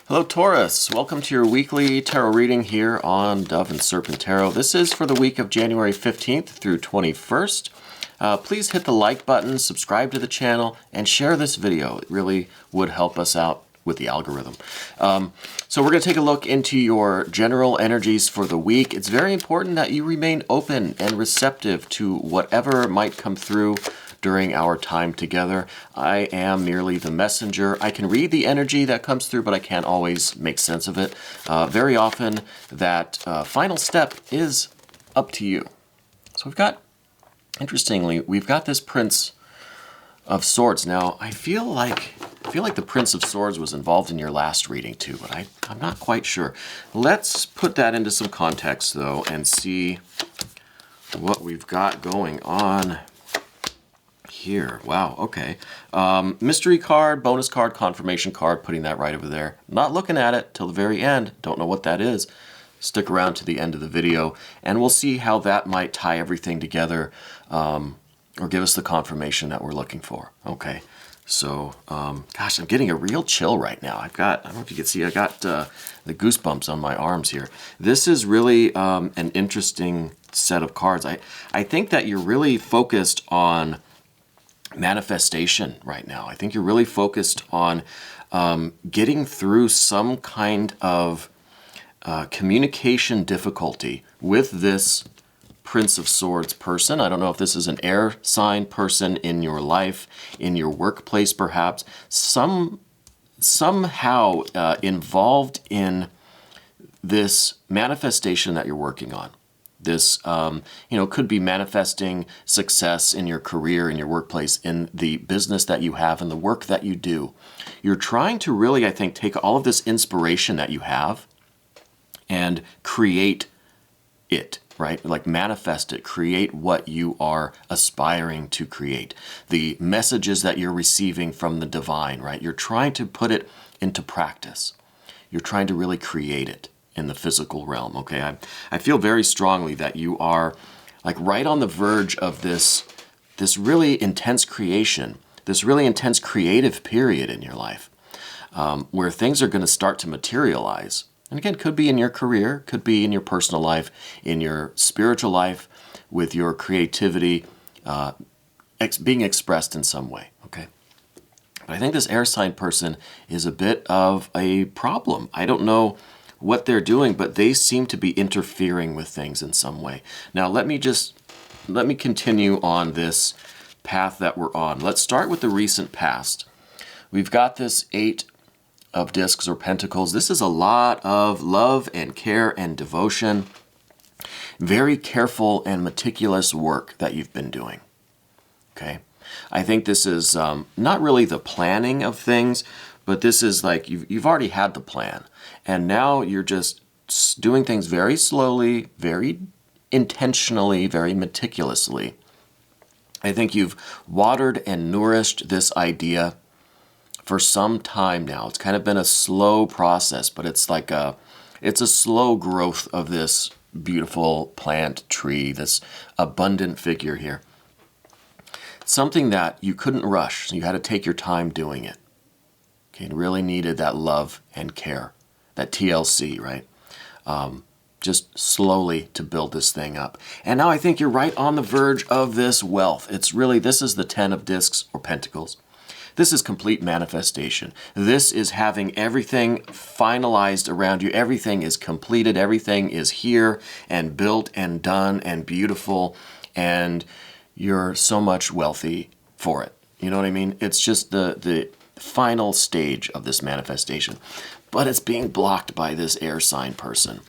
Hello Taurus, welcome to your weekly tarot reading here on Dove and Serpent Tarot. This is for the week of January 15th through 21st. Please hit the like button, subscribe to the channel, and share this video. It really would help us out with the algorithm. So we're going to take a look into your general energies for the week. It's very important that you remain open and receptive to whatever might come through during our time together. I am merely the messenger. I can read the energy that comes through, but I can't always make sense of it. Very often that final step is up to you. So interestingly, we've got this Prince of Swords. Now, I feel like the Prince of Swords was involved in your last reading too, but I'm not quite sure. Let's put that into some context though and see what we've got going on here. Wow, okay. Mystery card, bonus card, confirmation card, putting that right over there. Not looking at it till the very end. Don't know what that is. Stick around to the end of the video and we'll see how that might tie everything together or give us the confirmation that we're looking for. Okay, so, gosh, I'm getting a real chill right now. I don't know if you can see, I got the goosebumps on my arms here. This is really an interesting set of cards. I think that you're really focused on manifestation right now. I think you're really focused on getting through some kind of communication difficulty with this Prince of Swords person. I don't know if this is an air sign person in your life, in your workplace perhaps, somehow involved in this manifestation that you're working on. This, could be manifesting success in your career, in your workplace, in the business that you have, in the work that you do. You're trying to really, I think, take all of this inspiration that you have and create it, right? Like manifest it, create what you are aspiring to create. The messages that you're receiving from the divine, right? You're trying to put it into practice. You're trying to really create it in the physical realm, okay? I feel very strongly that you are like right on the verge of this really intense creation, this really intense creative period in your life, where things are going to start to materialize. And again, could be in your career, could be in your personal life, in your spiritual life, with your creativity being expressed in some way, okay? But I think this air sign person is a bit of a problem. I don't know what they're doing, but they seem to be interfering with things in some way. Now, let me continue on this path that we're on. Let's start with the recent past. We've got this 8 of discs or pentacles. This is a lot of love and care and devotion. Very careful and meticulous work that you've been doing. Okay? I think this is not really the planning of things, but this is like you've already had the plan. And now you're just doing things very slowly, very intentionally, very meticulously. I think you've watered and nourished this idea for some time now. It's kind of been a slow process, but it's a slow growth of this beautiful plant tree, this abundant figure here. Something that you couldn't rush, so you had to take your time doing it. Okay, and really needed that love and care, that TLC, right? Just slowly to build this thing up. And now I think you're right on the verge of this wealth. This is the 10 of discs or pentacles. This is complete manifestation. This is having everything finalized around you. Everything is completed. Everything is here and built and done and beautiful. And you're so much wealthy for it. You know what I mean? It's just the final stage of this manifestation. But it's being blocked by this air sign person.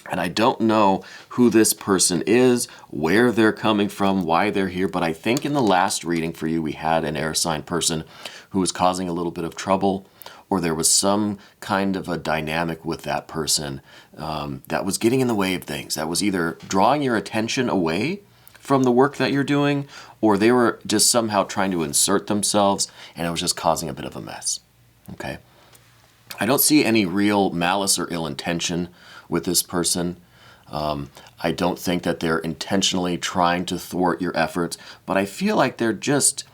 And I don't know who this person is, where they're coming from, why they're here, but I think in the last reading for you, we had an air sign person who was causing a little bit of trouble, or there was some kind of a dynamic with that person that was getting in the way of things, that was either drawing your attention away from the work that you're doing, or they were just somehow trying to insert themselves, and it was just causing a bit of a mess, okay? I don't see any real malice or ill intention with this person. I don't think that they're intentionally trying to thwart your efforts, but I feel like they're just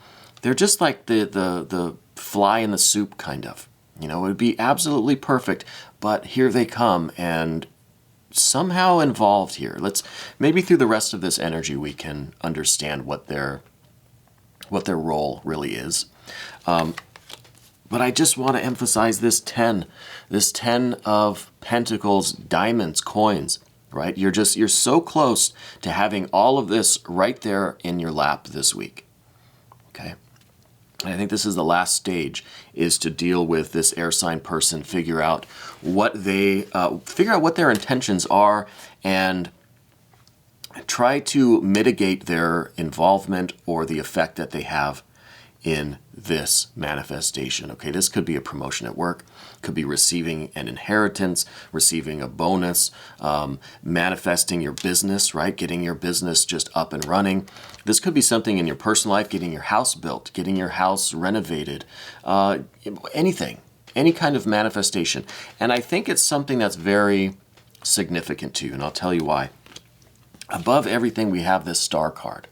like the fly in the soup kind of, You know, it would be absolutely perfect, but here they come and somehow involved here. Let's maybe through the rest of this energy we can understand what their role really is. But I just want to emphasize this 10 of Pentacles, diamonds, coins, right? You're so close to having all of this right there in your lap this week. Okay? And I think this is the last stage, is to deal with this air sign person, figure out what their intentions are, and try to mitigate their involvement or the effect that they have in this manifestation. Okay, this could be a promotion at work, could be receiving an inheritance, receiving a bonus, manifesting your business, right? Getting your business just up and running. This could be something in your personal life, getting your house built, getting your house renovated, anything, any kind of manifestation. And I think it's something that's very significant to you, and I'll tell you why. Above everything, we have this star card.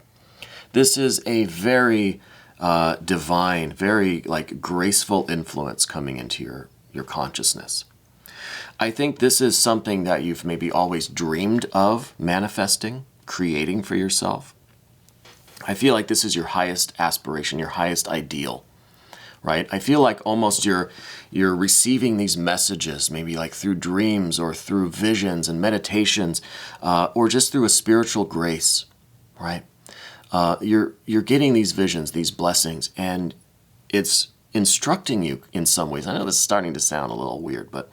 This is a very divine, very like graceful influence coming into your consciousness. I think this is something that you've maybe always dreamed of manifesting, creating for yourself. I feel like this is your highest aspiration, your highest ideal, right? I feel like almost you're receiving these messages, maybe like through dreams or through visions and meditations, or just through a spiritual grace, right? You're getting these visions, these blessings, and it's instructing you in some ways. I know this is starting to sound a little weird, but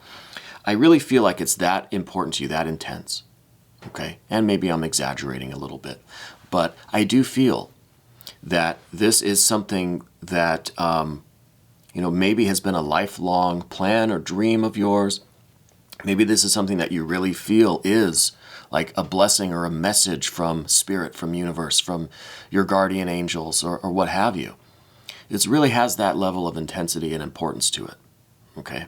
I really feel like it's that important to you, that intense, okay? And maybe I'm exaggerating a little bit, but I do feel that this is something that, maybe has been a lifelong plan or dream of yours. Maybe this is something that you really feel is like a blessing or a message from spirit, from universe, from your guardian angels, or what have you. It really has that level of intensity and importance to it, okay?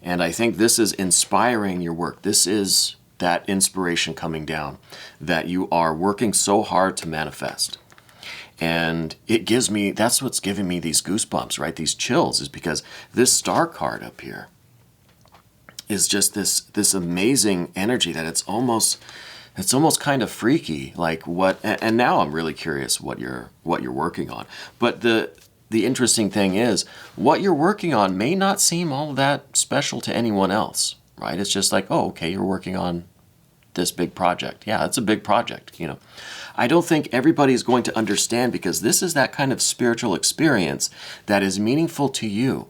And I think this is inspiring your work. This is that inspiration coming down that you are working so hard to manifest. And that's what's giving me these goosebumps, right? These chills, is because this star card up here is just this amazing energy that it's almost kind of freaky, like what. And now I'm really curious what you're working on. But the interesting thing is, what you're working on may not seem all that special to anyone else, right? It's just like, oh, okay, you're working on this big project. Yeah, it's a big project, I don't think everybody is going to understand, because this is that kind of spiritual experience that is meaningful to you.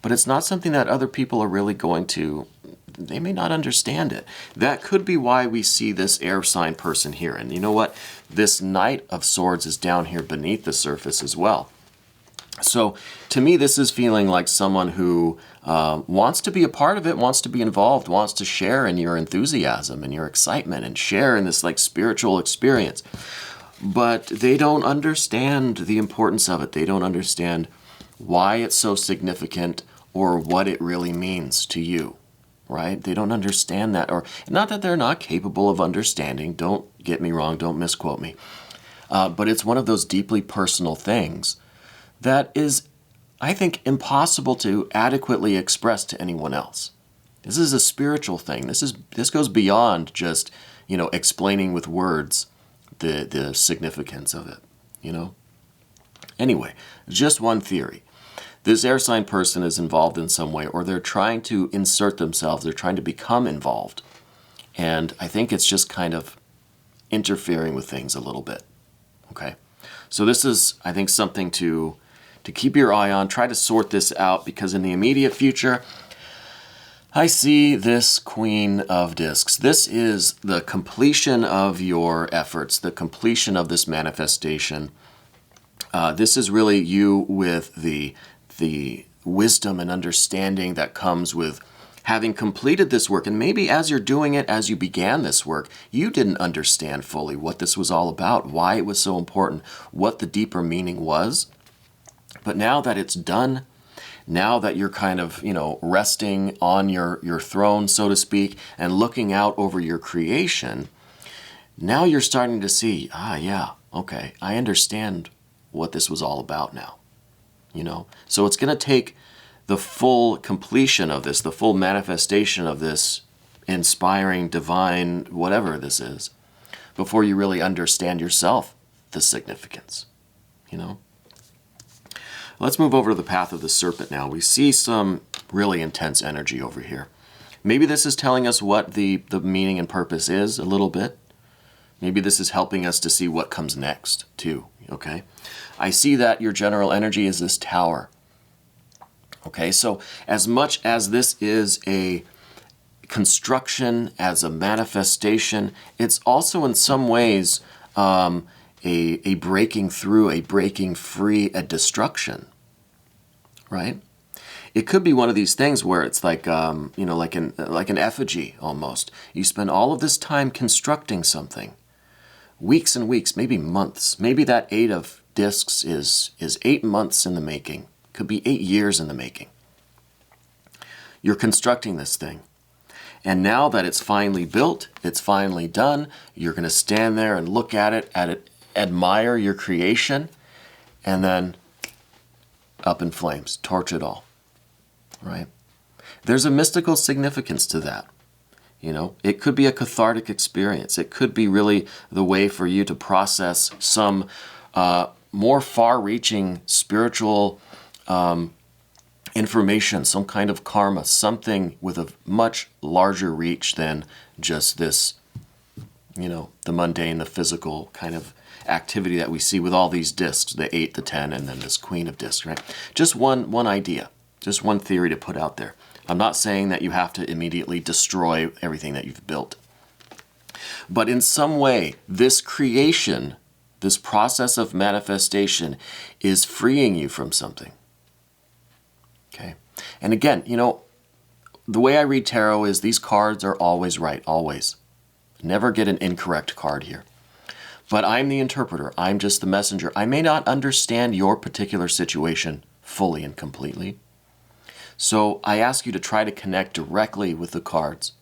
But it's not something that other people are really they may not understand it. That could be why we see this air sign person here. And you know what? This Knight of Swords is down here beneath the surface as well. So to me, this is feeling like someone who wants to be a part of it, wants to be involved, wants to share in your enthusiasm and your excitement and share in this like spiritual experience. But they don't understand the importance of it. They don't understand why it's so significant or what it really means to you, right? They don't understand that. Or not that they're not capable of understanding. Don't get me wrong. Don't misquote me. But it's one of those deeply personal things that is, I think, impossible to adequately express to anyone else. This is a spiritual thing. This goes beyond just, explaining with words the significance of it, Anyway, just one theory. This air sign person is involved in some way, or they're trying to insert themselves, they're trying to become involved. And I think it's just kind of interfering with things a little bit, okay? So this is, I think, something to keep your eye on. Try to sort this out, because in the immediate future, I see this Queen of Discs. This is the completion of your efforts, the completion of this manifestation. This is really you with the wisdom and understanding that comes with having completed this work. And maybe as you're doing it, as you began this work, you didn't understand fully what this was all about, why it was so important, what the deeper meaning was. But now that it's done, now that you're kind of, resting on your throne, so to speak, and looking out over your creation, now you're starting to see, yeah, okay, I understand what this was all about now, So it's going to take the full completion of this, the full manifestation of this inspiring, divine, whatever this is, before you really understand yourself, the significance, you know? Let's move over to the path of the serpent now. We see some really intense energy over here. Maybe this is telling us what the meaning and purpose is a little bit. Maybe this is helping us to see what comes next too, okay? I see that your general energy is this tower. Okay, so as much as this is a construction, as a manifestation, it's also in some ways a breaking through, a breaking free, a destruction, right? It could be one of these things where it's like, you know, like an effigy almost. You spend all of this time constructing something, weeks and weeks, maybe months. Maybe that 8 of discs is 8 months in the making. Could be 8 years in the making. You're constructing this thing. And now that it's finally built, it's finally done, you're going to stand there and look at it, admire your creation, and then up in flames, torch it all, right? There's a mystical significance to that. You know, it could be a cathartic experience. It could be really the way for you to process some more far-reaching spiritual information, some kind of karma, something with a much larger reach than just this, you know, the mundane, the physical kind of activity that we see with all these discs, the 8, the 10, and then this queen of discs, right? Just one idea, just one theory to put out there. I'm not saying that you have to immediately destroy everything that you've built. But in some way, this creation, this process of manifestation is freeing you from something. Okay. And again, you know, the way I read tarot is these cards are always right, always. Never get an incorrect card here. But I'm the interpreter. I'm just the messenger. I may not understand your particular situation fully and completely. So I ask you to try to connect directly with the cards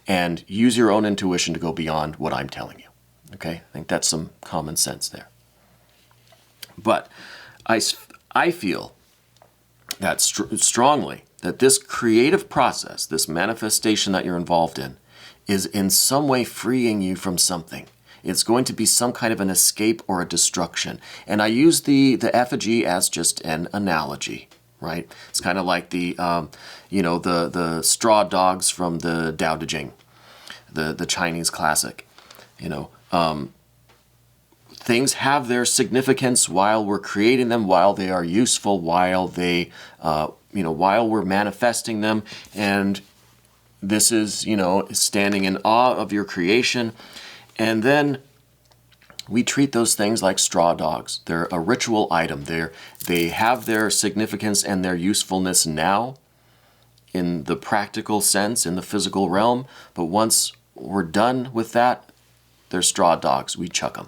and use your own intuition to go beyond what I'm telling you. Okay? I think that's some common sense there. But I feel that strongly that this creative process, this manifestation that you're involved in, is in some way freeing you from something. It's going to be some kind of an escape or a destruction. And I use the effigy as just an analogy, right? It's kind of like the, you know, the straw dogs from the Tao Te Ching, the Chinese classic. You know, things have their significance while we're creating them, while they are useful, while they, you know, while we're manifesting them. And this is, you know, standing in awe of your creation. And then we treat those things like straw dogs. They're a ritual item. They have their significance and their usefulness now in the practical sense, in the physical realm. But once we're done with that, they're straw dogs. We chuck them.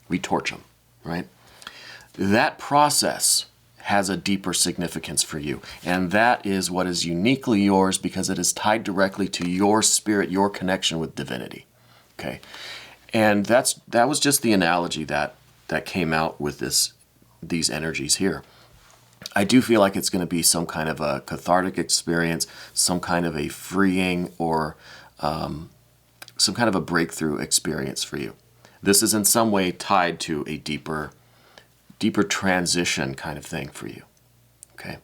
We torch them, right? That process has a deeper significance for you. And that is what is uniquely yours because it is tied directly to your spirit, your connection with divinity, okay? And that was just the analogy that came out with these energies here. I do feel like it's going to be some kind of a cathartic experience, some kind of a freeing or some kind of a breakthrough experience for you. This is in some way tied to a deeper transition kind of thing for you, okay?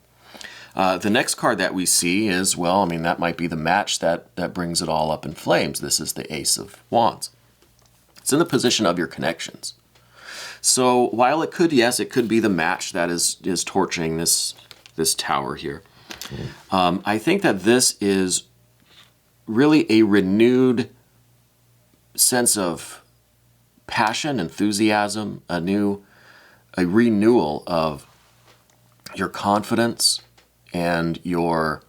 The next card that we see is, well, I mean, that might be the match that brings it all up in flames. This is the Ace of Wands. It's in the position of your connections. So while it could, yes, it could be the match that is torching this tower here. I think that this is really a renewed sense of passion, enthusiasm, a renewal of your confidence and your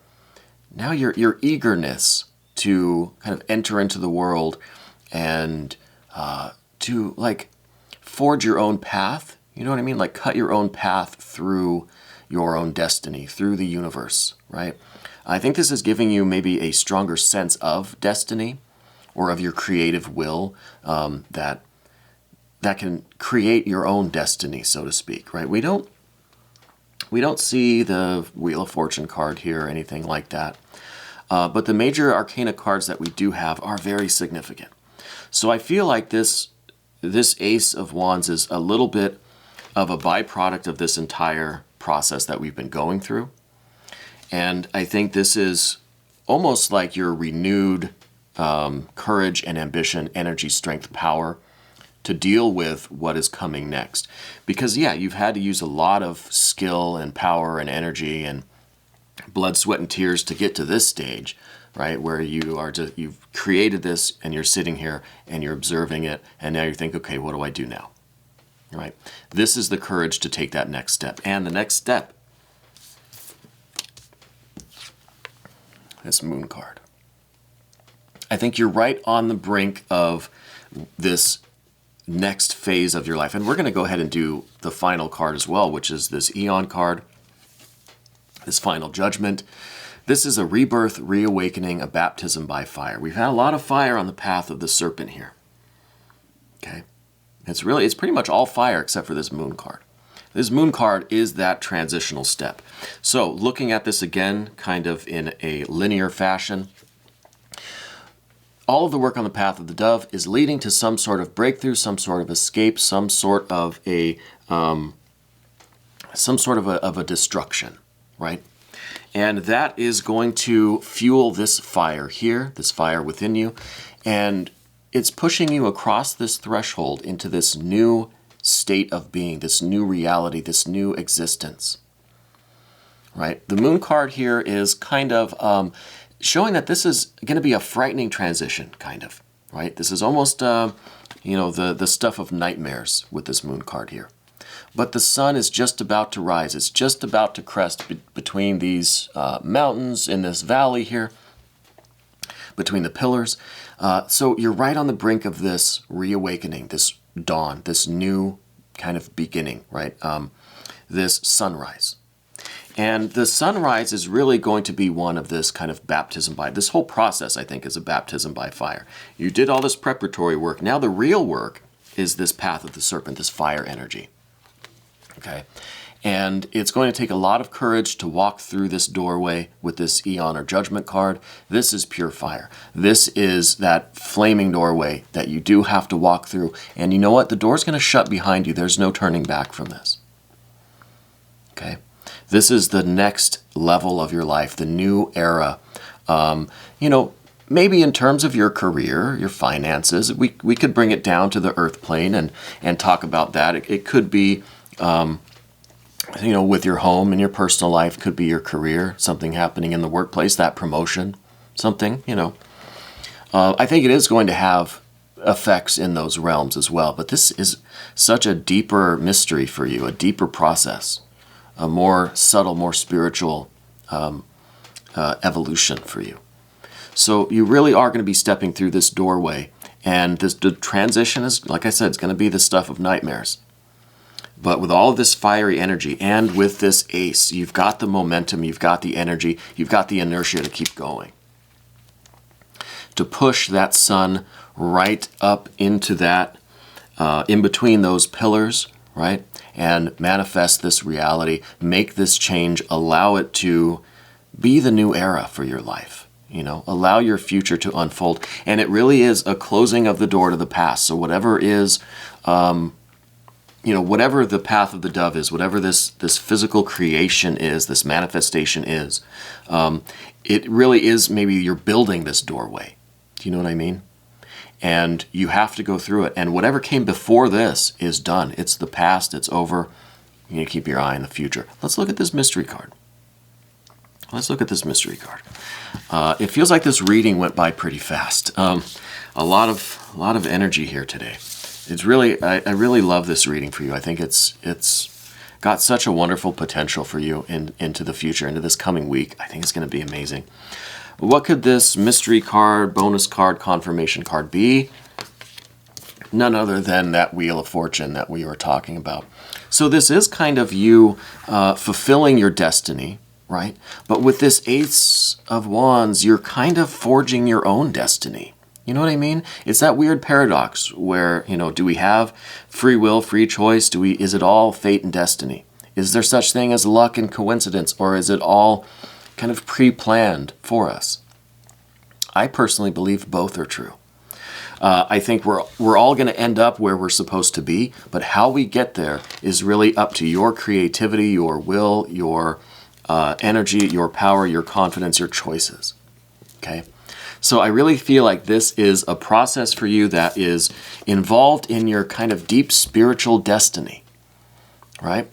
eagerness to kind of enter into the world and to like forge your own path. You know what I mean? Like cut your own path through your own destiny, through the universe, right? I think this is giving you maybe a stronger sense of destiny or of your creative will that can create your own destiny, so to speak, right? We don't We don't see the Wheel of Fortune card here or anything like that. But the major arcana cards that we do have are very significant. So I feel like this Ace of Wands is a little bit of a byproduct of this entire process that we've been going through. And I think this is almost like your renewed courage and ambition, energy, strength, power to deal with what is coming next. Because yeah, you've had to use a lot of skill and power and energy and blood, sweat, and tears to get to this stage, right? Where you've created this and you're sitting here and you're observing it, and now you think, okay, what do I do now? Right? This is the courage to take that next step. And the next step, this Moon card. I think you're right on the brink of this next phase of your life. And we're going to go ahead and do the final card as well, which is this Eon card, this Final Judgment. This is a rebirth, reawakening, a baptism by fire. We've had a lot of fire on the path of the Serpent here. Okay? It's pretty much all fire except for this Moon card. This Moon card is that transitional step. So looking at this again, kind of in a linear fashion, all of the work on the path of the dove is leading to some sort of breakthrough, some sort of escape, some sort of a destruction, right? And that is going to fuel this fire here, this fire within you, and it's pushing you across this threshold into this new state of being, this new reality, this new existence, right? The Moon card here is kind of showing that this is going to be a frightening transition, kind of, right? This is almost, the stuff of nightmares with this Moon card here. But the sun is just about to rise. It's just about to crest between these mountains in this valley here, between the pillars. So you're right on the brink of this reawakening, this dawn, this new kind of beginning, right? This sunrise. And the sunrise is really going to be one of this kind of baptism by, this whole process, I think, is a baptism by fire. You did all this preparatory work. Now the real work is this path of the Serpent, this fire energy. Okay? And it's going to take a lot of courage to walk through this doorway with this Eon or Judgment card. This is pure fire. This is that flaming doorway that you do have to walk through. And you know what? The door's going to shut behind you. There's no turning back from this. Okay? This is the next level of your life, the new era. Maybe in terms of your career, your finances, we could bring it down to the earth plane and talk about that. It could be, with your home and your personal life, could be your career, something happening in the workplace, that promotion, something, I think it is going to have effects in those realms as well. But this is such a deeper mystery for you, a deeper process, a more subtle, more spiritual evolution for you. So you really are going to be stepping through this doorway, and the transition is, like I said, it's going to be the stuff of nightmares. But with all of this fiery energy and with this ace, you've got the momentum, you've got the energy, you've got the inertia to keep going. To push that sun right up into that, in between those pillars, right? And manifest this reality, make this change, allow it to be the new era for your life. Allow your future to unfold. And it really is a closing of the door to the past. So whatever is, whatever the path of the dove is, whatever this physical creation is, this manifestation is, it really is, maybe you're building this doorway. Do you know what I mean? And you have to go through it. And whatever came before this is done. It's the past. It's over. You need to keep your eye on the future. Let's look at this mystery card. It feels like this reading went by pretty fast. A lot of energy here today. It's really, I really love this reading for you. I think it's got such a wonderful potential for you into the future, into this coming week. I think it's going to be amazing. What could this mystery card, bonus card, confirmation card be? None other than that Wheel of Fortune that we were talking about. So this is kind of you fulfilling your destiny, right? But with this Ace of Wands, you're kind of forging your own destiny. You know what I mean? It's that weird paradox where, do we have free will, free choice? Is it all fate and destiny? Is there such thing as luck and coincidence, or is it all kind of pre-planned for us? I personally believe both are true. I think we're all going to end up where we're supposed to be, but how we get there is really up to your creativity, your will, your energy, your power, your confidence, your choices. Okay? So I really feel like this is a process for you that is involved in your kind of deep spiritual destiny, right?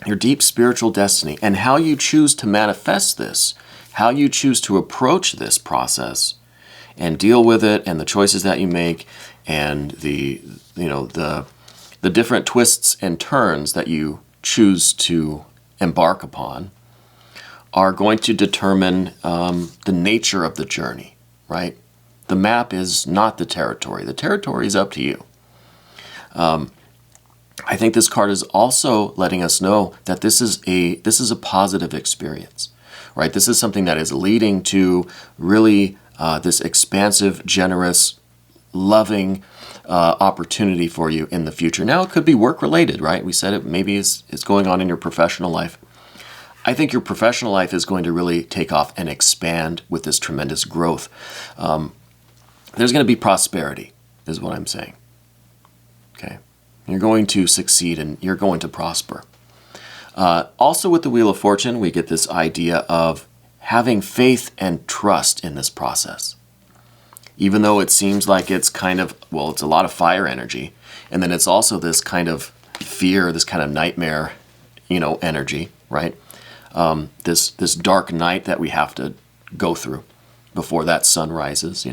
Your deep spiritual destiny, and how you choose to manifest this, how you choose to approach this process and deal with it, and the choices that you make, and the different twists and turns that you choose to embark upon are going to determine the nature of the journey, right? The map is not the territory. The territory is up to you. I think this card is also letting us know that this is a positive experience, right? This is something that is leading to really this expansive, generous, loving opportunity for you in the future. Now, it could be work-related, right? We said it maybe it's going on in your professional life. I think your professional life is going to really take off and expand with this tremendous growth. There's going to be prosperity, is what I'm saying. Okay? You're going to succeed and you're going to prosper. Also with the Wheel of Fortune, we get this idea of having faith and trust in this process. Even though it seems like it's kind of, well, it's a lot of fire energy, and then it's also this kind of fear, this kind of nightmare, energy, right? This dark night that we have to go through before that sun rises,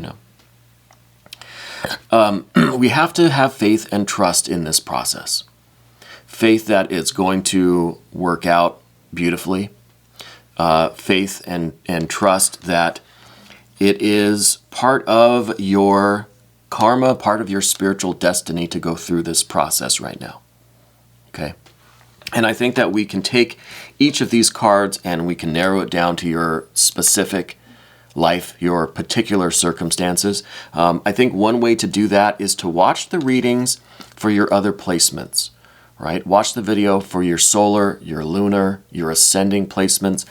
We have to have faith and trust in this process. Faith that it's going to work out beautifully. Faith and trust that it is part of your karma, part of your spiritual destiny to go through this process right now. Okay? And I think that we can take each of these cards and we can narrow it down to your specific life, your particular circumstances. I think one way to do that is to watch the readings for your other placements, right? Watch the video for your solar, your lunar, your ascending placements.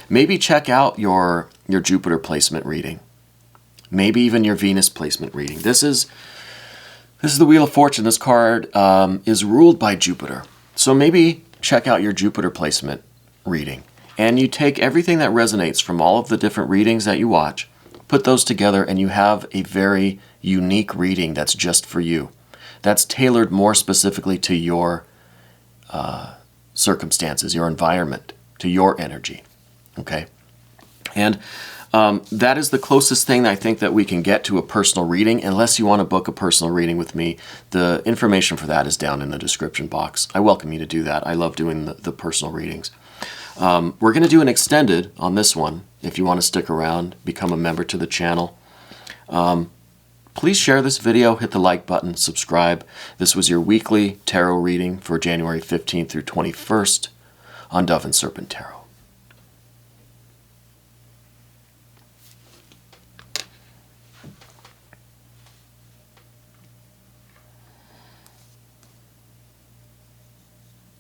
Maybe check out your Jupiter placement reading. Maybe even your Venus placement reading. This is the Wheel of Fortune. This card is ruled by Jupiter. So maybe check out your Jupiter placement reading. And you take everything that resonates from all of the different readings that you watch, put those together, and you have a very unique reading that's just for you. That's tailored more specifically to your circumstances, your environment, to your energy. Okay? And that is the closest thing I think that we can get to a personal reading. Unless you want to book a personal reading with me, the information for that is down in the description box. I welcome you to do that. I love doing the personal readings. We're going to do an extended on this one. If you want to stick around, become a member to the channel. Please share this video, hit the like button, subscribe. This was your weekly tarot reading for January 15th through 21st on Dove and Serpent Tarot.